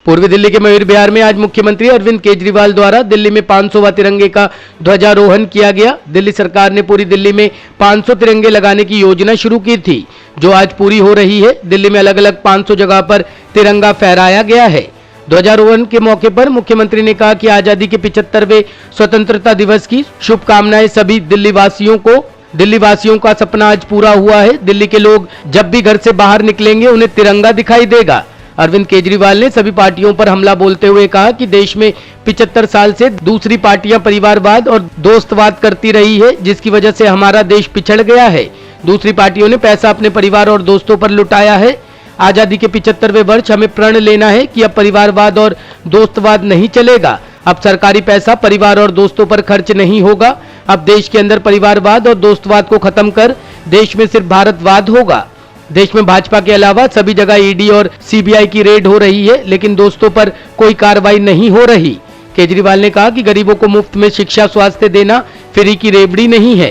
पूर्वी दिल्ली के मयूर विहार में आज मुख्यमंत्री अरविंद केजरीवाल द्वारा दिल्ली में 500वां तिरंगे का ध्वजारोहण किया गया। दिल्ली सरकार ने पूरी दिल्ली में 500 तिरंगे लगाने की योजना शुरू की थी, जो आज पूरी हो रही है। दिल्ली में अलग अलग 500 जगह पर तिरंगा फहराया गया है। ध्वजारोहण के मौके पर मुख्यमंत्री ने कहा कि आजादी के 75वें स्वतंत्रता दिवस की शुभकामनाएं सभी दिल्ली वासियों को। दिल्ली वासियों का सपना आज पूरा हुआ है। दिल्ली के लोग जब भी घर से बाहर निकलेंगे उन्हें तिरंगा दिखाई देगा। अरविंद केजरीवाल ने सभी पार्टियों पर हमला बोलते हुए कहा कि देश में 75 साल से दूसरी पार्टियां परिवारवाद और दोस्तवाद करती रही है, जिसकी वजह से हमारा देश पिछड़ गया है। दूसरी पार्टियों ने पैसा अपने परिवार और दोस्तों पर लुटाया है। आजादी के 75वें वर्ष हमें प्रण लेना है कि अब परिवारवाद और दोस्तवाद नहीं चलेगा। अब सरकारी पैसा परिवार और दोस्तों पर खर्च नहीं होगा। अब देश के अंदर परिवारवाद और दोस्तवाद को खत्म कर देश में सिर्फ भारतवाद होगा। देश में भाजपा के अलावा सभी जगह ईडी और सीबीआई की रेड हो रही है, लेकिन दोस्तों पर कोई कार्रवाई नहीं हो रही। केजरीवाल ने कहा कि गरीबों को मुफ्त में शिक्षा स्वास्थ्य देना फ्री की रेवड़ी नहीं है।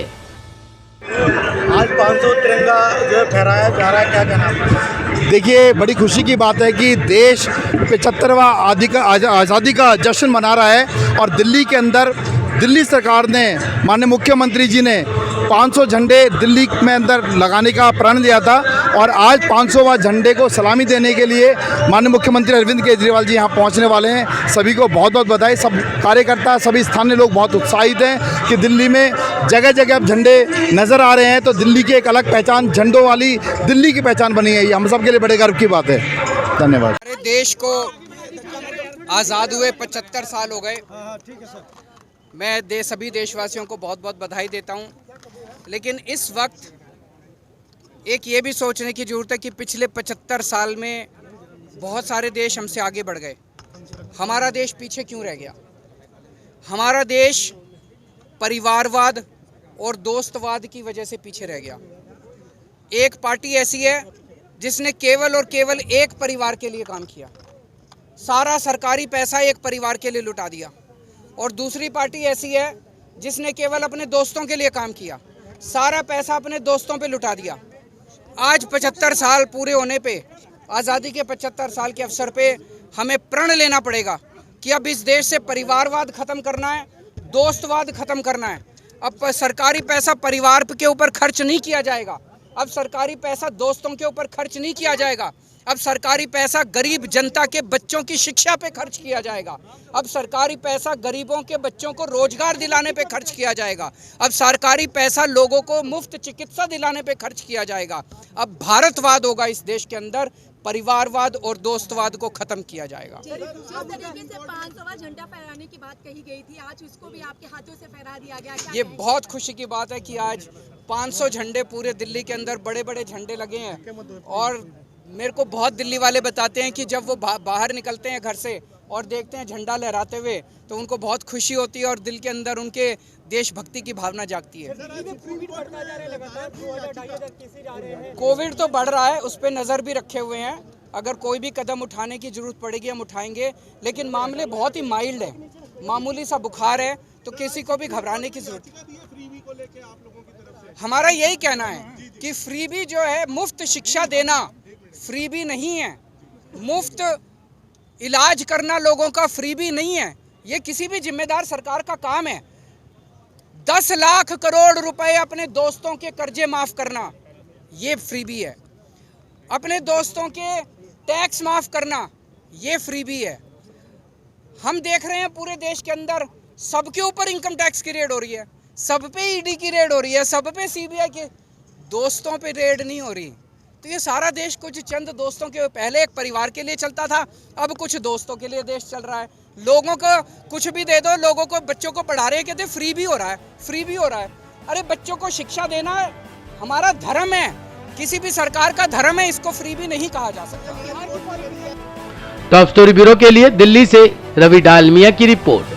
आज 500 तिरंगा जो फहराया जा रहा है, क्या कहना है? देखिए, बड़ी खुशी की बात है कि देश 75वां आज़ादी का जश्न मना रहा है और दिल्ली के अंदर दिल्ली सरकार ने, माननीय मुख्यमंत्री जी ने 500 झंडे दिल्ली में अंदर लगाने का प्रण लिया था और आज 500वां झंडे को सलामी देने के लिए माननीय मुख्यमंत्री अरविंद केजरीवाल जी यहाँ पहुँचने वाले हैं। सभी को बहुत बहुत बधाई। सब कार्यकर्ता, सभी स्थानीय लोग बहुत उत्साहित हैं कि दिल्ली में जगह जगह अब झंडे नज़र आ रहे हैं, तो दिल्ली की एक अलग पहचान, झंडों वाली दिल्ली की पहचान बनी है। ये हम सब के लिए बड़े गर्व की बात है। धन्यवाद। हमारे देश को आज़ाद हुए 75 साल हो गए। मैं सभी देशवासियों को बहुत बहुत बधाई देता हूँ, लेकिन इस वक्त एक ये भी सोचने की ज़रूरत है कि पिछले 75 साल में बहुत सारे देश हमसे आगे बढ़ गए। हमारा देश पीछे क्यों रह गया? हमारा देश परिवारवाद और दोस्तवाद की वजह से पीछे रह गया। एक पार्टी ऐसी है जिसने केवल और केवल एक परिवार के लिए काम किया, सारा सरकारी पैसा एक परिवार के लिए लुटा दिया। और दूसरी पार्टी ऐसी है जिसने केवल अपने दोस्तों के लिए काम किया, सारा पैसा अपने दोस्तों पे लुटा दिया। आज 75 साल पूरे होने पे, आज़ादी के 75 साल के अवसर पे हमें प्रण लेना पड़ेगा कि अब इस देश से परिवारवाद ख़त्म करना है, दोस्तवाद ख़त्म करना है। अब सरकारी पैसा परिवार के ऊपर खर्च नहीं किया जाएगा। अब सरकारी पैसा दोस्तों के ऊपर खर्च नहीं किया जाएगा। अब सरकारी पैसा गरीब जनता के बच्चों की शिक्षा पे खर्च किया जाएगा। अब सरकारी पैसा गरीबों के बच्चों को रोजगार दिलाने पे खर्च किया जाएगा। अब सरकारी पैसा लोगों को मुफ्त चिकित्सा दिलाने पे खर्च किया जाएगा। अब भारतवाद होगा इस देश के अंदर, परिवारवाद और दोस्तवाद को खत्म किया जाएगा। जिस तरीके से 500वां झंडा फहराने की बात कही गई थी, आज उसको भी आपके हाथों से फहरा दिया गया। ये बहुत खुशी की बात है कि आज 500 झंडे पूरे दिल्ली के अंदर, बड़े बड़े झंडे लगे हैं। और मेरे को बहुत दिल्ली वाले बताते हैं कि जब वो बाहर निकलते हैं घर से और देखते हैं झंडा लहराते हुए, तो उनको बहुत खुशी होती है और दिल के अंदर उनके देशभक्ति की भावना जागती है। कोविड तो बढ़ रहा है, उस पर नज़र भी रखे हुए हैं। अगर कोई भी कदम उठाने की जरूरत पड़ेगी हम उठाएंगे, लेकिन मामले बहुत ही माइल्ड है, मामूली सा बुखार है, तो किसी को भी घबराने की जरूरत नहीं। हमारा यही कहना है कि फ्रीबी जो है, मुफ्त शिक्षा देना फ्रीबी नहीं है, मुफ्त इलाज करना लोगों का फ्रीबी नहीं है। ये किसी भी जिम्मेदार सरकार का काम है। 10 लाख करोड़ रुपए अपने दोस्तों के कर्जे माफ करना, ये फ्रीबी है। अपने दोस्तों के टैक्स माफ करना, ये फ्रीबी है। हम देख रहे हैं पूरे देश के अंदर सबके ऊपर इनकम टैक्स की रेड हो रही है, सब पे ईडी की रेड हो रही है, सब पे सीबीआई के, दोस्तों पे रेड नहीं हो रही। तो ये सारा देश कुछ चंद दोस्तों के, पहले एक परिवार के लिए चलता था, अब कुछ दोस्तों के लिए देश चल रहा है। लोगों को कुछ भी दे दो, लोगों को, बच्चों को पढ़ा रहे हैं, कहते फ्री भी हो रहा है, फ्री भी हो रहा है। अरे बच्चों को शिक्षा देना हमारा धर्म है, किसी भी सरकार का धर्म है, इसको फ्री भी नहीं कहा जा सकता। टॉप स्टोरी ब्यूरो के लिए दिल्ली से रवि डालमिया की रिपोर्ट।